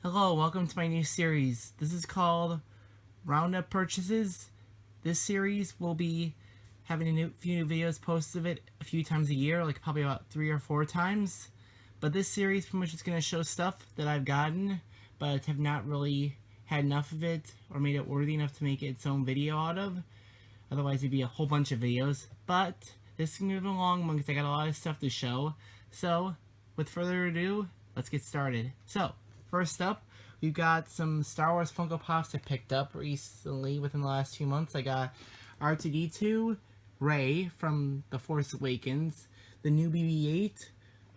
Hello, welcome to my new series. This is called Roundup Purchases. This series will be having a few new videos posted of it a few times a year, like probably about 3 or 4 times. But this series pretty much is going to show stuff that I've gotten, but have not really had enough of it or made it worthy enough to make its own video out of. Otherwise it'd be a whole bunch of videos. But this is moving along because I got a lot of stuff to show. So, with further ado, let's get started. So, first up, we've got some Star Wars Funko Pops I picked up recently within the last few months. I got R2-D2, Rey from The Force Awakens, the new BB-8,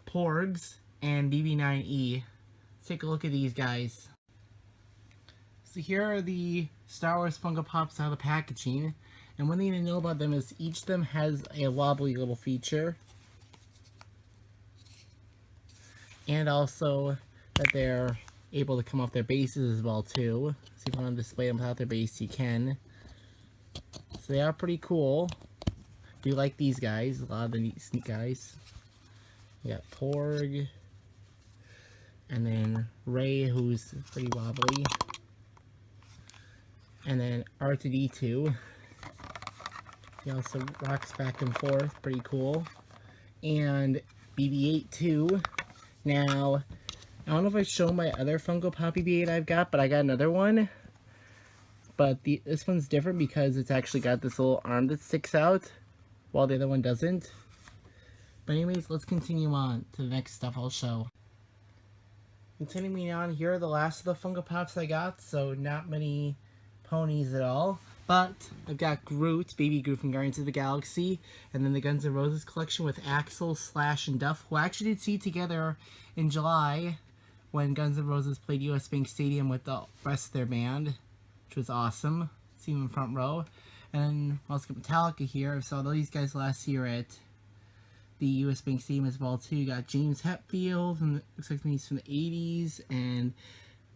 Porgs, and BB-9E. Let's take a look at these guys. So here are the Star Wars Funko Pops out of the packaging. And one thing to know about them is each of them has a wobbly little feature. And also that they're able to come off their bases as well too. So if you want to display them without their base, you can. So they are pretty cool. Do you like these guys? A lot of the neat guys. You got Porg. And then Rey, who's pretty wobbly. And then R2-D2. He also rocks back and forth. Pretty cool. And BB-8 too. Now, I don't know if I've shown my other Funko Pop BB-8 I've got, but I got another one. But this one's different because it's actually got this little arm that sticks out, while the other one doesn't. But anyways, let's continue on to the next stuff I'll show. Continuing on, here are the last of the Funko Pops I got, so not many ponies at all. But I've got Groot, Baby Groot from Guardians of the Galaxy, and then the Guns N' Roses collection with Axl, Slash, and Duff, who I actually did see together in July when Guns N' Roses played US Bank Stadium with the rest of their band, which was awesome. See them in front row. And then I'll skip Metallica here. I saw these guys last year at the US Bank Stadium as well too. You got James Hetfield, and looks like he's from the 80s, and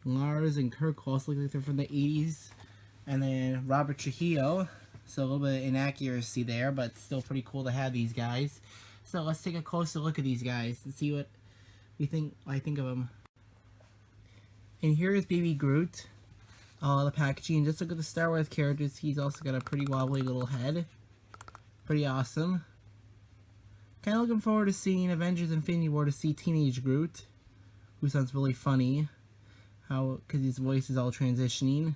Lars and Kirk also look like they're from the 80s. And then Robert Trujillo, so a little bit of inaccuracy there, but still pretty cool to have these guys. So let's take a closer look at these guys and see what I think of them. And here is Baby Groot, the packaging. Just look at the Star Wars characters. He's also got a pretty wobbly little head. Pretty awesome. Kind of looking forward to seeing Avengers Infinity War to see Teenage Groot, who sounds really funny, because his voice is all transitioning.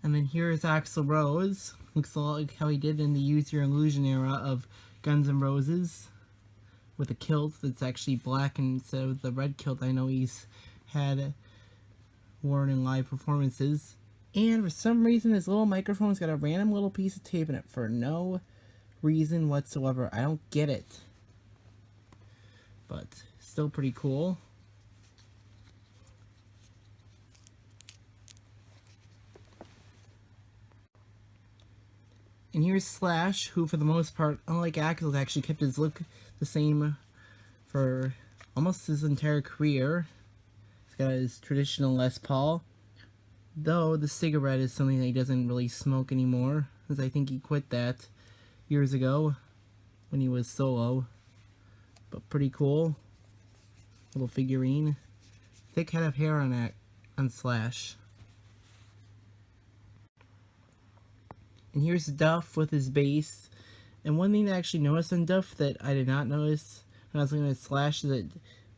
And then here is Axl Rose. Looks a lot like how he did in the Use Your Illusion era of Guns N' Roses, with a kilt that's actually black instead of the red kilt I know he's had worn in live performances. And for some reason his little microphone's got a random little piece of tape in it for no reason whatsoever. I don't get it. But still pretty cool. And here's Slash, who for the most part, unlike Axl, actually kept his look the same for almost his entire career. He's got his traditional Les Paul, though the cigarette is something that he doesn't really smoke anymore, as I think he quit that years ago when he was solo. But pretty cool. Little figurine. Thick head of hair on Slash. And here's Duff with his base. And one thing to actually notice on Duff that I did not notice when I was looking at Slash is that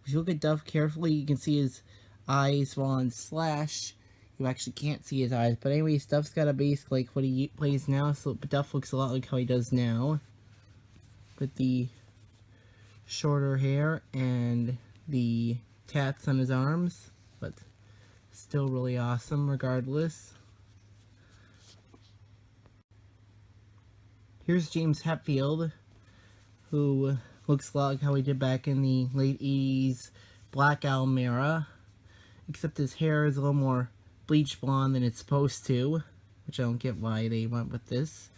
if you look at Duff carefully, you can see his eyes, while on Slash, you actually can't see his eyes. But anyways, Duff's got a base like what he plays now, so Duff looks a lot like how he does now, with the shorter hair and the tats on his arms, but still really awesome regardless. Here's James Hetfield, who looks a lot like how he did back in the late 80s Black Album era, except his hair is a little more bleach blonde than it's supposed to, which I don't get why they went with this.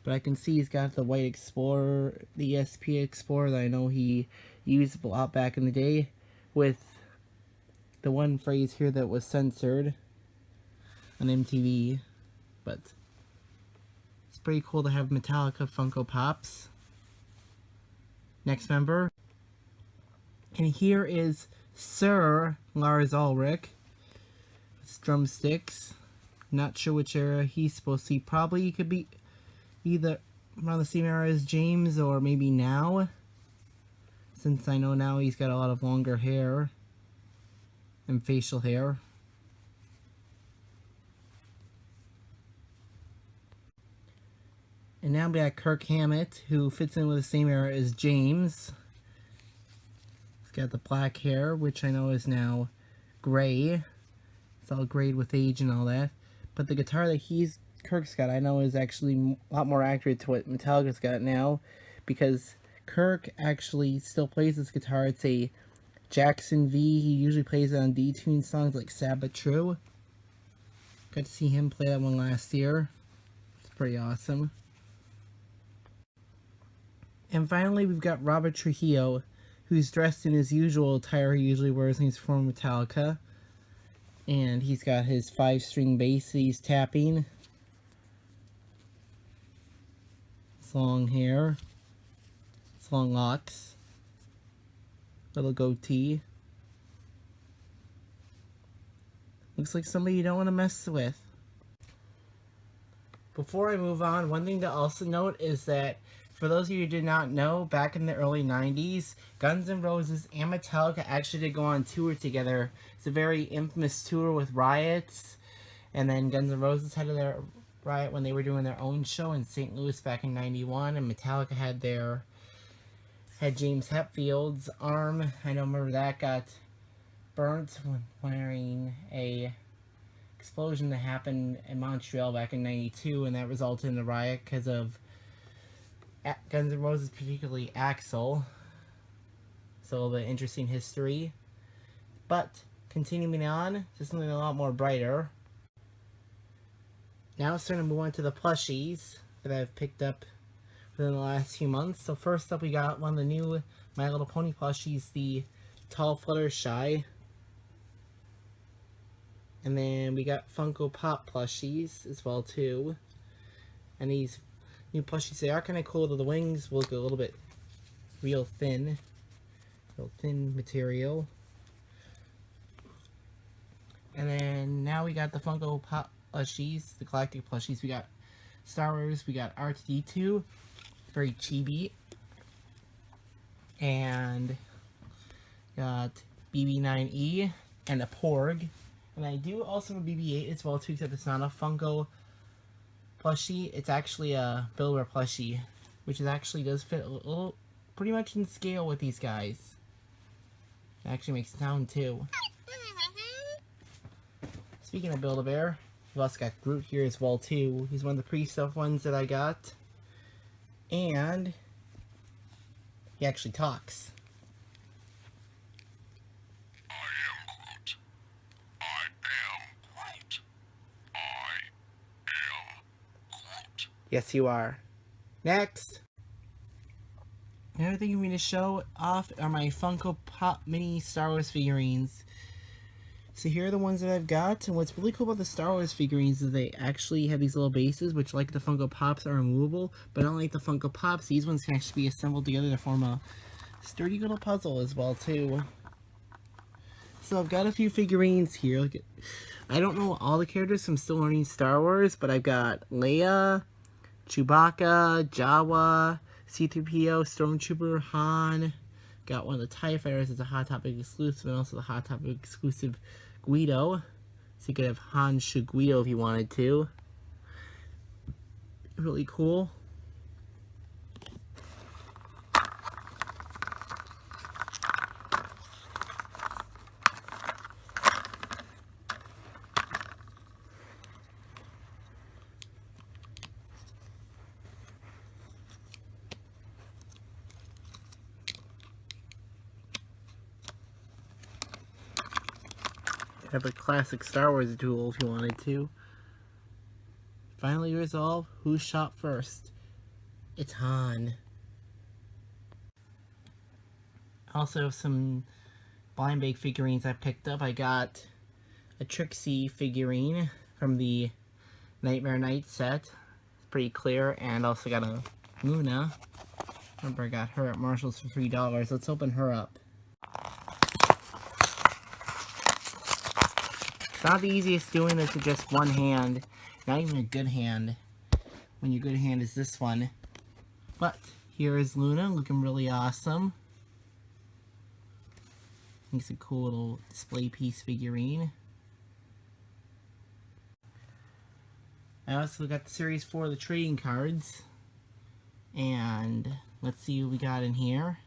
But I can see he's got the white Explorer, the ESP Explorer that I know he used a lot back in the day, with the one phrase here that was censored on MTV, but pretty cool to have Metallica Funko Pops. Next member, And here is Sir Lars Ulrich. It's drumsticks. Not sure which era he's supposed to be. Probably he could be either around the same era as James or maybe now. Since I know now he's got a lot of longer hair and facial hair. And now we got Kirk Hammett, who fits in with the same era as James. He's got the black hair, which I know is now gray. It's all grayed with age and all that. But the guitar that Kirk's got, I know is actually a lot more accurate to what Metallica's got now. Because Kirk actually still plays this guitar. It's a Jackson V. He usually plays it on D-Tune songs like Sabbath True. Got to see him play that one last year. It's pretty awesome. And finally, we've got Robert Trujillo, who's dressed in his usual attire he usually wears when he's performing Metallica. And he's got his 5-string bass that he's tapping. His long hair. His long locks. Little goatee. Looks like somebody you don't want to mess with. Before I move on, one thing to also note is that for those of you who did not know, back in the early 90s, Guns N' Roses and Metallica actually did go on tour together. It's a very infamous tour with riots. And then Guns N' Roses had their riot when they were doing their own show in St. Louis back in 91. And Metallica had James Hetfield's arm. I don't remember that got burnt when wearing a explosion that happened in Montreal back in 92. And that resulted in a riot because of Guns N' Roses, particularly Axl. So a little bit interesting history. But continuing on to something a lot more brighter. Now it's time to move on to the plushies that I've picked up within the last few months. So first up, we got one of the new My Little Pony plushies, the Tall Fluttershy. And then we got Funko Pop plushies as well too. And these new plushies, they are kind of cool, though the wings will look a little bit real thin material. And then now we got the Funko Pop plushies, the Galactic plushies. We got Star Wars, we got R2-D2, very chibi, and got BB-9E and a Porg. And I do also have a BB-8 as well too, except it's not a Funko plushie. It's actually a Build-A-Bear plushie, which actually does fit a little, pretty much in scale with these guys. It actually makes sound too. Speaking of Build-A-Bear, we've also got Groot here as well too. He's one of the pre-stuffed ones that I got, and he actually talks. Yes, you are. Next! Another thing I'm going to show off are my Funko Pop mini Star Wars figurines. So here are the ones that I've got, and what's really cool about the Star Wars figurines is they actually have these little bases, which like the Funko Pops are removable, but unlike the Funko Pops, these ones can actually be assembled together to form a sturdy little puzzle as well too. So I've got a few figurines here. Look at, I don't know all the characters, so I'm still learning Star Wars, but I've got Leia, Chewbacca, Jawa, C-3PO, Stormtrooper, Han. Got one of the TIE Fighters as a Hot Topic exclusive, and also the Hot Topic exclusive Guido. So you could have Han shoot Guido if you wanted to. Really cool. Have a classic Star Wars duel if you wanted to. Finally resolve who shot first. It's Han. I also have some blind bag figurines I picked up. I got a Trixie figurine from the Nightmare Night set. It's pretty clear. And also got a Luna. Remember I got her at Marshall's for $3. Let's open her up. not the easiest doing this with just one hand. Not even a good hand. When your good hand is this one. But here is Luna looking really awesome. I think it's a cool little display piece figurine. I also got the Series 4 of the trading cards. And let's see what we got in here.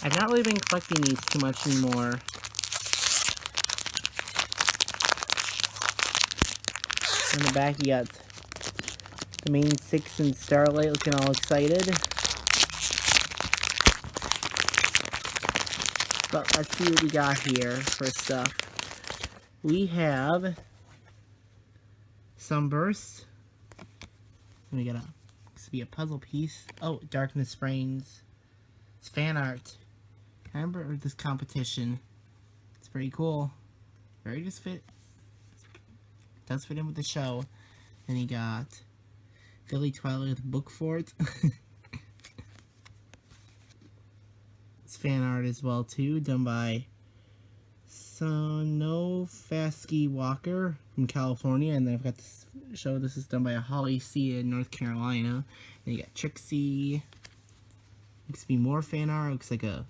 I've not really been collecting these too much anymore. On the back you got the main 6 and Starlight looking all excited. But let's see what we got here for stuff. We have Sunburst. And we got this will be a puzzle piece. Oh, Darkness Reigns. It's fan art. I remember this competition. It's pretty cool. Very just fit. Does fit in with the show. Then you got Philly Twilight with Book Fort. It's fan art as well too, done by Sonofasky Walker from California. And then I've got this show. This is done by Holly C in North Carolina. Then you got Trixie. Looks to be more fan art. Looks like a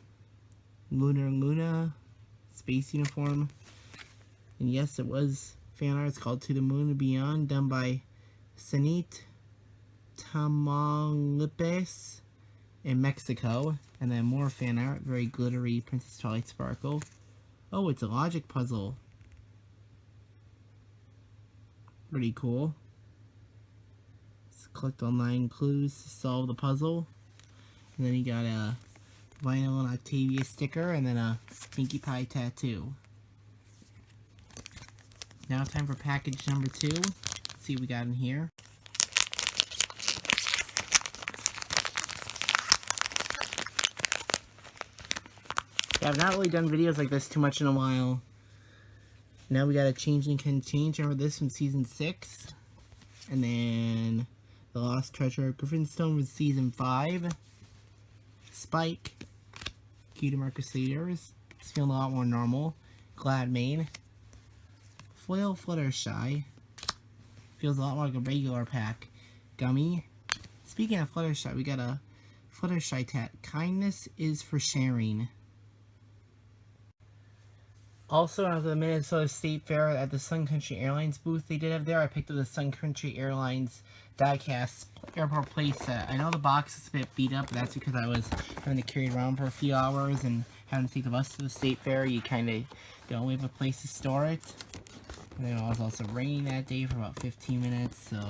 Luna space uniform. And yes, it was fan art. It's called To the Moon and Beyond, done by Sanit Tamaulipas in Mexico. And then more fan art, very glittery Princess Twilight Sparkle. Oh, it's a logic puzzle. Pretty cool. Let's collect online clues to solve the puzzle. And then you got a Vinyl and Octavia sticker, and then a Pinkie Pie tattoo. Now time for package number 2. Let's see what we got in here. Yeah, I've not really done videos like this too much in a while. Now we got a Changeling Can Change. Remember this from season 6. And then The Lost Treasure of Griffinstone was season 5. Spike. Cutie Crusaders. It's feeling a lot more normal. Gladmane. Foil Fluttershy. Feels a lot more like a regular pack. Gummy. Speaking of Fluttershy, we got a Fluttershy tat. Kindness is for sharing. Also, at the Minnesota State Fair at the Sun Country Airlines booth they did have there, I picked up the Sun Country Airlines diecast airport playset. I know the box is a bit beat up, but that's because I was having to carry it around for a few hours and having to take the bus to the State Fair. You kind of don't have a place to store it. And then it was also raining that day for about 15 minutes, so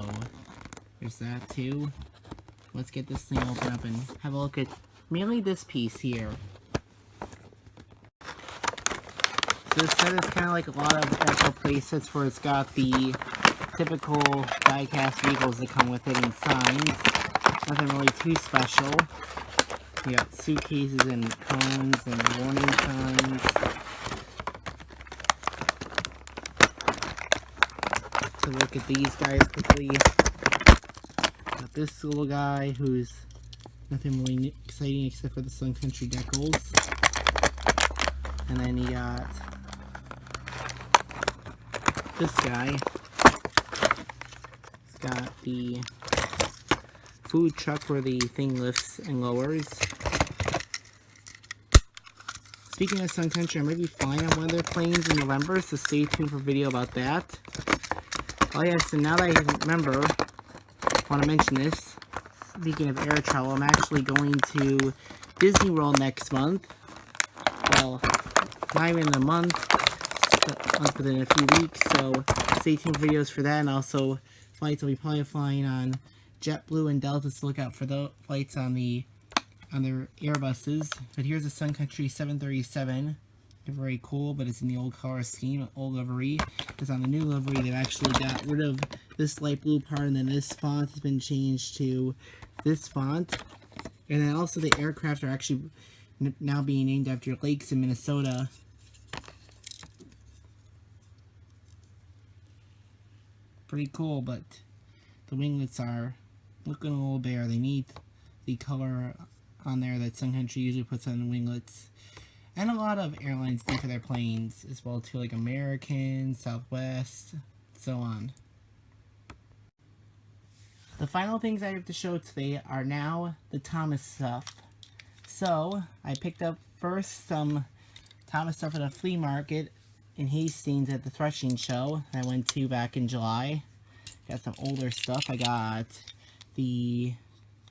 there's that too. Let's get this thing open up and have a look at mainly this piece here. So this set is kind of like a lot of airport playsets where it's got the typical die-cast vehicles that come with it and signs. Nothing really too special. You got suitcases and cones and warning signs. To look at these guys quickly. Got this little guy who's nothing really exciting except for the Sun Country decals. And then you got this guy. He's got the food truck where the thing lifts and lowers. Speaking of Sun Country, I might be flying on one of their planes in November, so stay tuned for a video about that. Oh yeah, so now that I remember, I want to mention this. Speaking of air travel, I'm actually going to Disney World next month. Well, not even a month, but within a few weeks, so stay tuned for videos for that, and also flights I'll be probably flying on JetBlue and Delta, so look out for the flights on their Airbuses. But here's the Sun Country 737. They're very cool, but it's in the old color scheme, old livery. Because on the new livery, they've actually got rid of this light blue part, and then this font has been changed to this font. And then also the aircraft are actually now being named after lakes in Minnesota. Pretty cool, but the winglets are looking a little bare. They need the color on there that Sun Country usually puts on the winglets. And a lot of airlines do for their planes as well too, like American, Southwest, so on. The final things I have to show today are now the Thomas stuff. So, I picked up first some Thomas stuff at a flea market in Hastings at the Threshing Show I went to back in July. Got some older stuff. I got the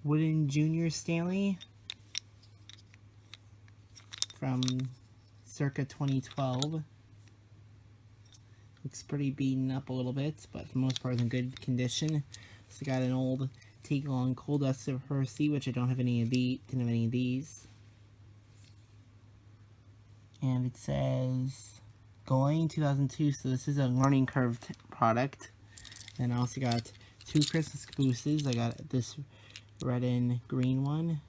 Wooden Junior Stanley from circa 2012. Looks pretty beaten up a little bit, but for the most part it's in good condition. So got an old Take Along Coal Dust of Percy, which I don't have any of didn't have any of these. And it says Going 2002, so this is a learning curve product. And I also got two Christmas cabooses. I got this red and green one.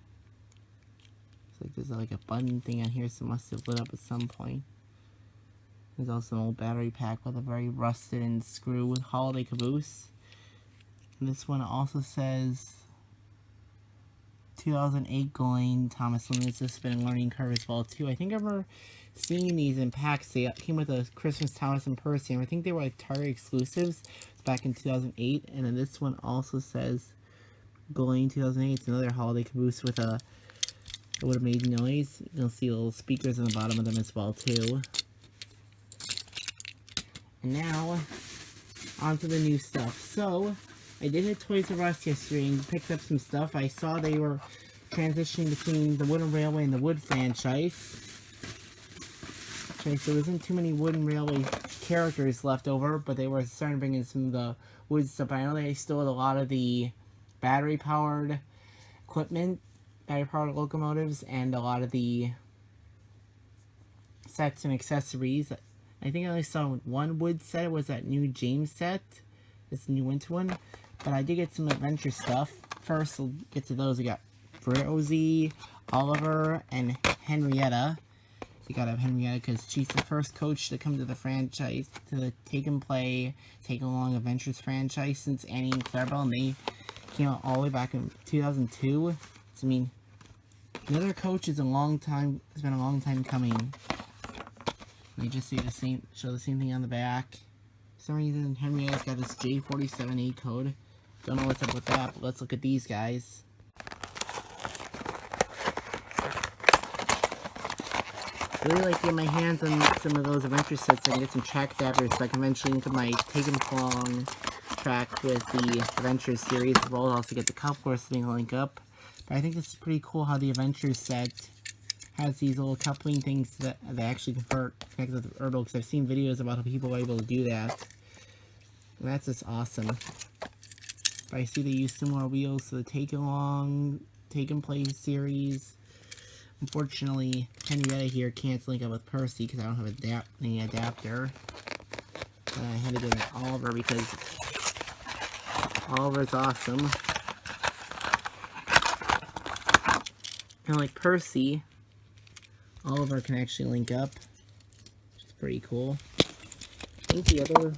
It's like there's like a button thing on here, so it must have lit up at some point. There's also an old battery pack with a very rusted and screw holiday caboose. And this one also says 2008 Going Thomas Limited. This has been a learning curve as well too. I think I remember seeing these in packs. They came with a Christmas Thomas and Percy, and I think they were like Target exclusives back in 2008. And then this one also says Going 2008. It's another holiday caboose with a, it would have made noise. You'll see little speakers on the bottom of them as well too. And now on to the new stuff. So I did hit Toys R Us yesterday and picked up some stuff. I saw they were transitioning between the Wooden Railway and the Wood franchise. Okay, so there wasn't too many Wooden Railway characters left over, but they were starting to bring in some of the wood stuff. I know they still had a lot of the battery-powered equipment, battery-powered locomotives, and a lot of the sets and accessories. I think I only saw one wood set. It was that new James set. This new winter one. But I did get some adventure stuff. First, we'll get to those. We got Rosie, Oliver, and Henrietta. So you gotta have Henrietta because she's the first coach to come to the franchise, to the Take and Play, Take Along Adventures franchise since Annie and Clarabelle, and they came out all the way back in 2002. So I mean, another coach is a long time. It's been a long time coming. They just say the same, show the same thing on the back. For some reason, Henrietta's got this J47A code. Don't know what's up with that, but let's look at these guys. Really like to get my hands on some of those adventure sets so I can get some track dabbers so I can eventually link up my Take 'em Along track with the Adventures series. We'll also get the Cup Course thing to link up. But I think this is pretty cool how the Adventures set has these little coupling things that they actually connect with the Erdl, because I've seen videos about how people are able to do that. And that's just awesome. But I see they use similar wheels to the Take Along, Take and Play series. Unfortunately, Henrietta here can't link up with Percy because I don't have any adapter. And I had to get an Oliver because Oliver's awesome. And like Percy, Oliver can actually link up, which is pretty cool. I think the other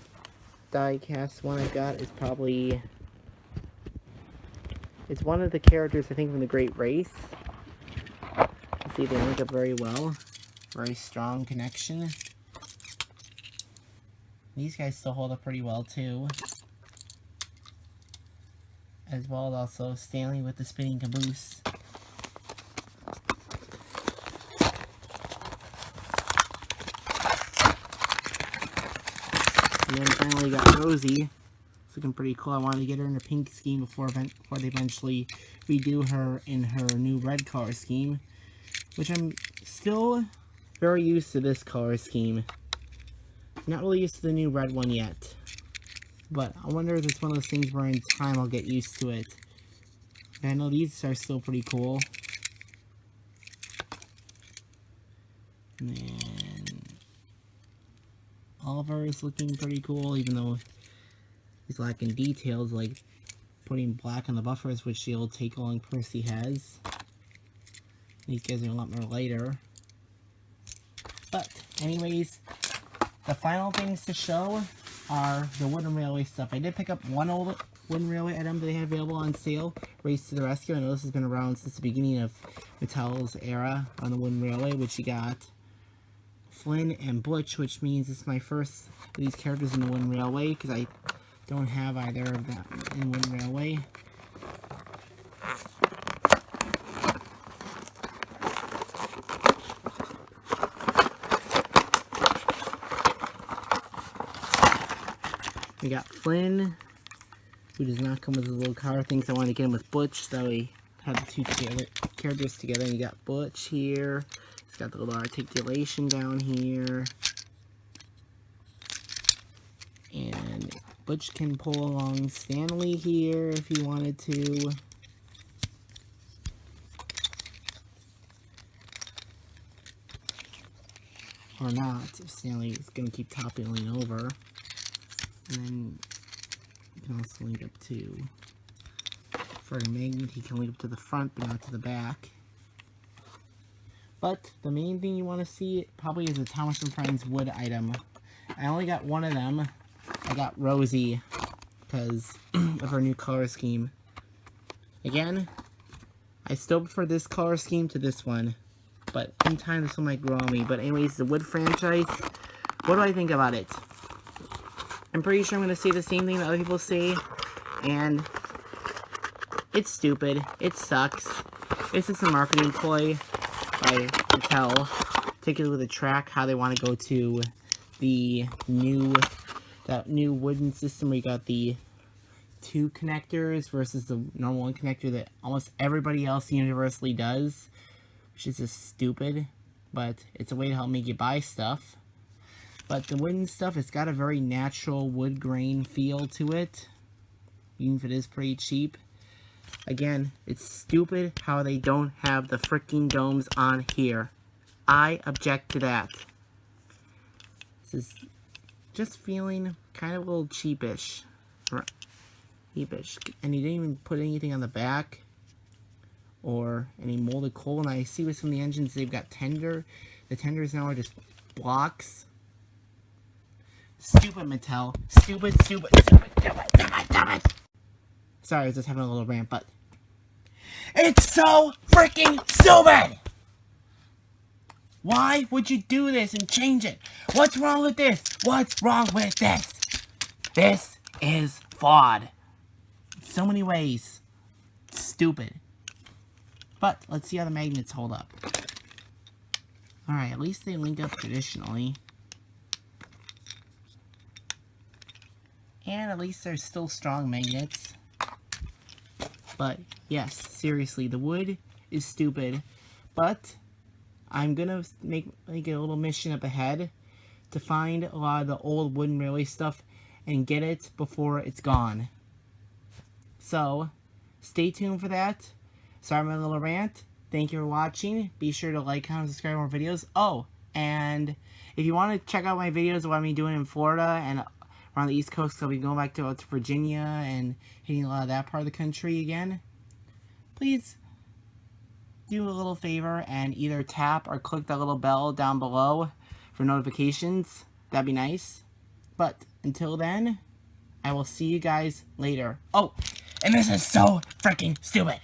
die-cast one I got is probably, it's one of the characters I think from the Great Race. See, they link up very well. Very strong connection. These guys still hold up pretty well too. As well as also Stanley with the spinning caboose. And then finally we got Rosie. It's looking pretty cool. I wanted to get her in a pink scheme before they eventually redo her in her new red color scheme. Which I'm still very used to this color scheme. Not really used to the new red one yet. But I wonder if it's one of those things where in time I'll get used to it. And I know these are still pretty cool. And then Oliver is looking pretty cool, even though he's lacking details like putting black on the buffers, which the old Take Along Percy has. These guys are a lot more lighter. But, anyways, the final things to show are the Wooden Railway stuff. I did pick up one old Wooden Railway item that they had available on sale, Race to the Rescue. I know this has been around since the beginning of Mattel's era on the Wooden Railway, which you got Flynn and Butch, which means it's my first of these characters in the Wooden Railway, because I don't have either of them in Wooden Railway. We got Flynn, who does not come with his little car. Thinks I wanted to get him with Butch, so we had the two characters together. And you got Butch here. He's got the little articulation down here. And Butch can pull along Stanley here if he wanted to. Or not, if Stanley is going to keep toppling over. And then you can also link up to, for the magnet, he can link up to the front, but not to the back. But the main thing you want to see probably is a Thomas & Friends wood item. I only got one of them. I got Rosie because of her new color scheme. Again, I still prefer this color scheme to this one, but in time this one might grow on me. But anyways, the wood franchise, what do I think about it? I'm pretty sure I'm going to say the same thing that other people say, and it's stupid. It sucks. This is a marketing ploy by Mattel, particularly with the track, how they want to go to the new wooden system where you got the 2 connectors versus the normal 1 connector that almost everybody else universally does, which is just stupid, but it's a way to help make you buy stuff. But the wooden stuff, it's got a very natural wood grain feel to it, even if it is pretty cheap. Again, it's stupid how they don't have the freaking domes on here. I object to that. This is just feeling kind of a little cheapish. And he didn't even put anything on the back or any molded coal. And I see with some of the engines, they've got tender. The tenders now are just blocks. Stupid Mattel. Stupid. Sorry, I was just having a little rant, but it's so freaking stupid! Why would you do this and change it? What's wrong with this? What's wrong with this? This is flawed. In so many ways. It's stupid. But let's see how the magnets hold up. Alright, at least they link up traditionally. And at least they're still strong magnets. But, yes, seriously, the wood is stupid. But I'm gonna make a little mission up ahead to find a lot of the old wooden railway stuff and get it before it's gone. So, stay tuned for that. Sorry for my little rant. Thank you for watching. Be sure to like, comment, subscribe for more videos. Oh, and if you want to check out my videos of what I'm doing in Florida and around the East Coast, I'll be going back to Virginia and hitting a lot of that part of the country again. Please do a little favor and either tap or click that little bell down below for notifications. That'd be nice. But until then, I will see you guys later. Oh, and this is so freaking stupid.